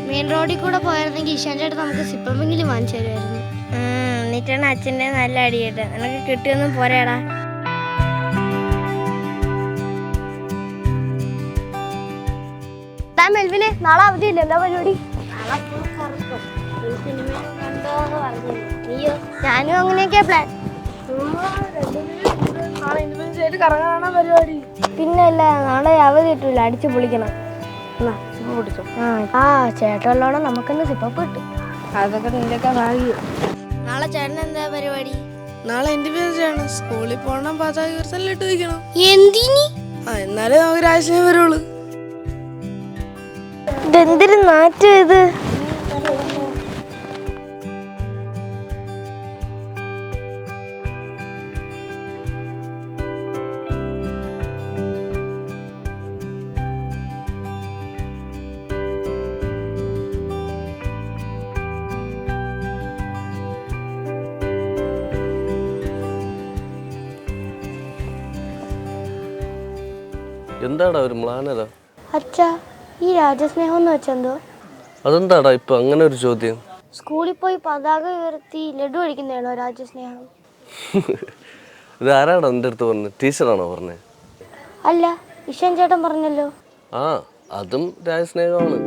Main റോഡിൽ കൂടെ പോയിരുന്നെങ്കിൽ ഈശാൻ ചേട്ടൻ നമുക്ക് സിപ്പമെങ്കിലും വാങ്ങിച്ചു തരുമായിരുന്നു. എന്നിട്ടാണ് അച്ഛൻ്റെ നല്ല അടിയിട്ട് നിനക്ക് കിട്ടിയൊന്നും പോരാടാ. മെൽവിനെ നാളെ അവധിയില്ല, എന്താ പരിപാടി? ഞാനും അങ്ങനെയൊക്കെയാ പ്ലാൻ. പിന്നല്ല, നാളെ അവധി കിട്ടൂല, അടിച്ചു പൊളിക്കണം. ആ ചേട്ടല്ലോണം നമുക്കെന്ന് സിപ്പപ്പ് കിട്ടും. അതൊക്കെ നിന്റെയൊക്കെ ഭാഗ്യം. നാളെ ചേട്ടൻ എന്താ പരിപാടി? നാളെ ഇൻഡിപെൻഡൻസ് ആണ്. സ്കൂളിൽ പോകണം, പതാക ഉയർത്തൽ ഇട്ട് വയ്ക്കണം. എന്തിനി? എന്നാലേ നമുക്ക് രാജ്യം വരുള്ളൂ. ഇതെന്തൊരു നാറ്റം ഇത്. എന്താടാ ഒരു മ്ലാനത? അച്ഛാ, ഈ രാജസ്നേഹം എന്ന് വെച്ചെന്തോ? അതെന്താടാ ഇപ്പൊ അങ്ങനെ ഒരു ചോദ്യം? സ്കൂളിൽ പോയി പതാക ഉയർത്തി ലഡു കഴിക്കുന്നതാണോ രാജസ്നേഹം? ഇത് ആരാടാ എൻ്റെ അടുത്ത് പറഞ്ഞത്? ടീച്ചറാണോ പറഞ്ഞത്? അല്ല, ഈശാൻ ചേട്ടൻ പറഞ്ഞല്ലോ. ആ, അതും രാജസ്നേഹമാണ്.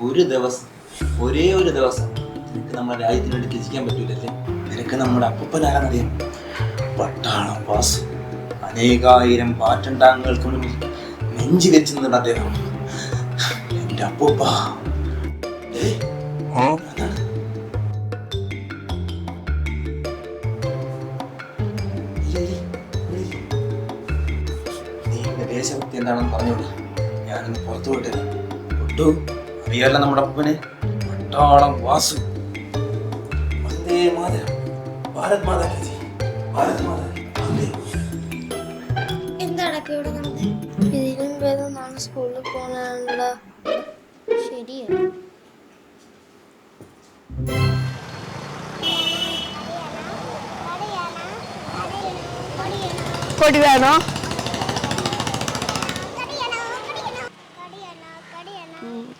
ഒരു ദിവസം, ഒരേ ഒരു ദിവസം നിനക്ക് നമ്മുടെ രാജ്യത്തിന് വേണ്ടി ത്യജിക്കാൻ പറ്റൂലല്ലേ? നിനക്ക് നമ്മുടെ അപ്പൂപ്പനാരെന്നറിയാം, പട്ടാളം വാസു. അനേകായിരം പാറ്റണ്ടാങ്ങൾക്ക് മുന്നിൽ നെഞ്ചു വെച്ച് നിന്നിട്ട് അദ്ദേഹം എൻ്റെ അപ്പൂപ്പ. നീ എന്റെ ദേശഭക്തി എന്താണെന്ന് പറഞ്ഞോളൂ, ഞാനൊന്ന് പുറത്തു വിട്ടേ. ഒട്ടു അറിയാലോ നമ്മുടെ അപ്പനെ, പട്ടാളം വാസു. വന്ദേ മാതരം, ഭാരത് മാതാ കി ജയ്, ഭാരത് മാതാ വന്ദേ. എന്താണൊക്കെ ഇവിടെ നടന്നത്? ഇതിലും ഭേദം നാളെ സ്കൂളിൽ പോകാനുള്ള. ശരിയാ. കൊടി വേണോ?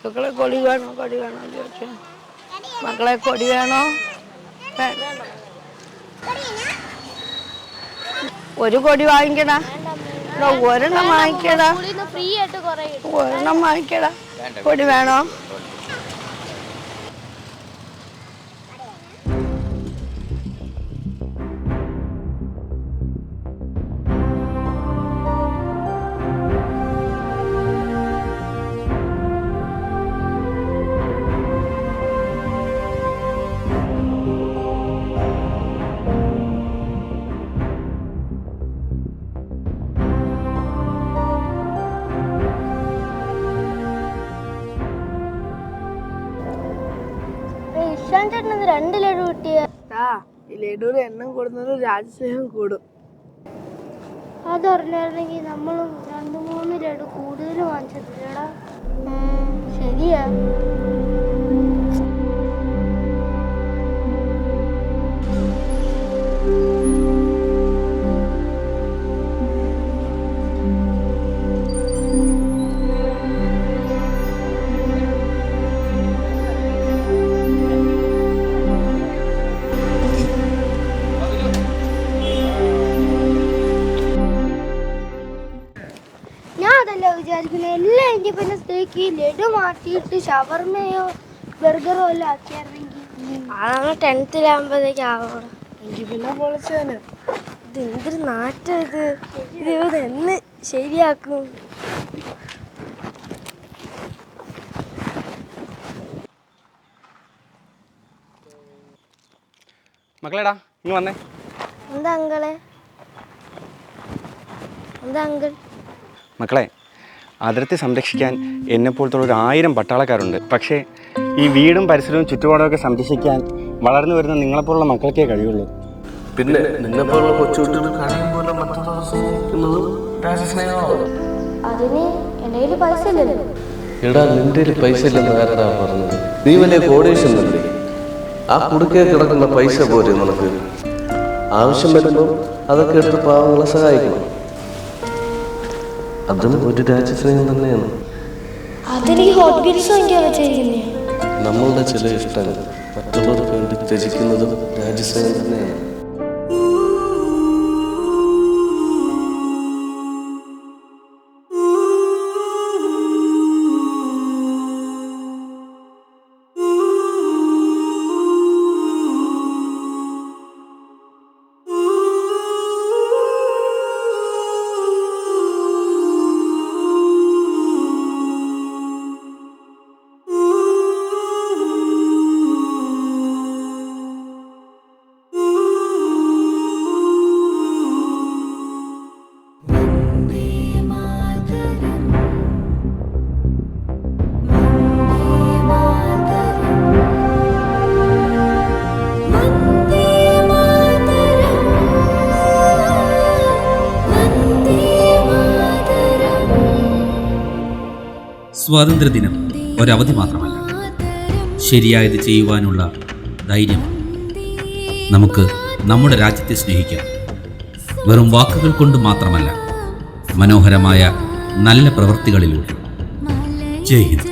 മക്കളെ കൊടി വേണോ? കൊടി വേണോ ചോദിച്ചു. മക്കളെ കൊടി വേണോ? ഒരു കൊടി വാങ്ങിക്കടാ, ഒരെണ്ണം വാങ്ങിക്കടാ, ഒരെണ്ണം വാങ്ങിക്കടാ. കൊടി വേണോ? ഈശാൻ ചേട്ടനത് 2 ലഡു കിട്ടിയ. ഈ ലഡുവിന് എണ്ണം കൂടുന്നത് രാജസ്നേഹം കൂടും. അതറിഞ്ഞായിരുന്നെങ്കിൽ നമ്മളും 2-3 ലഡു കൂടുതൽ വാങ്ങിച്ചിട്ടില്ലടാ. ശരിയാ. അതല്ല വിചാരിക്കുന്നത്. എല്ലാ ഇൻഡിപെൻഡൻസ് ഡേക്ക് ലഡു മാറ്റിയിട്ട് ഷവർമയോ ബർഗറോ എല്ലാം ആക്കിയായിരുന്നെങ്കിൽ അതാണ് 10th ആവണം. എനിക്ക് പിന്നെ പൊളിച്ചാണ്. ഇത് എന്തൊരു നാറ്റം ഇത് എന്ന് ശരിയാക്കും. മക്കളെടാ ഇങ്ങ് വന്നേ. എന്താ അങ്കിളെ? എന്താ അങ്കിൾ? മക്കളെ, അതിർത്തി സംരക്ഷിക്കാൻ എന്നെപ്പോലത്തുള്ള 1000 പട്ടാളക്കാരുണ്ട്. പക്ഷേ ഈ വീടും പരിസരവും ചുറ്റുപാടുമൊക്കെ സംരക്ഷിക്കാൻ വളർന്നു വരുന്ന നിങ്ങളെപ്പോലുള്ള മക്കൾക്കേ കഴിയുള്ളൂ. പിന്നെ നിന്നെപ്പോലുള്ള കൊച്ചുകുട്ടികൾ കഴിയും പോലെ മറ്റുള്ളവർ സ്നേഹിക്കുന്നതും രാജ്യസ്നേഹമാണ്. അതിന് എൻ്റെ കയ്യിൽ പൈസ ഇല്ലല്ലോ. എടാ, നിന്റെ പൈസ ഇല്ലെന്ന് ആരാടാ പറഞ്ഞത്? നീ വലിയ കോടീശ്വരനല്ലേ? ആ കുടുക്കയിൽ കിടക്കുന്ന പൈസ പോരെ നമുക്ക്? ആവശ്യം വരുമ്പോൾ അതൊക്കെ എടുത്ത് പാവങ്ങളെ സഹായിക്കണം. അതും ഒരു രാജ്യസ്നേഹം തന്നെയാണ്. അതിന് ഹോട്ട് ഗിൽസ് വാങ്ങിക്കാൻ വെച്ചിരിക്കുന്നേ. നമ്മളുടെ ചില ഇഷ്ടങ്ങൾ മറ്റുള്ളവർക്ക് വേണ്ടി ത്യജിക്കുന്നതും രാജ്യസ്നേഹം തന്നെയാണ്. സ്വാതന്ത്ര്യദിനം ഒരവധി മാത്രമല്ല, ശരിയായത് ചെയ്യുവാനുള്ള ധൈര്യം. നമുക്ക് നമ്മുടെ രാജ്യത്തെ സ്നേഹിക്കാം. വെറും വാക്കുകൾ കൊണ്ട് മാത്രമല്ല, മനോഹരമായ നല്ല പ്രവൃത്തികളിലൂടെ. ജയ് ഹിന്ദ്.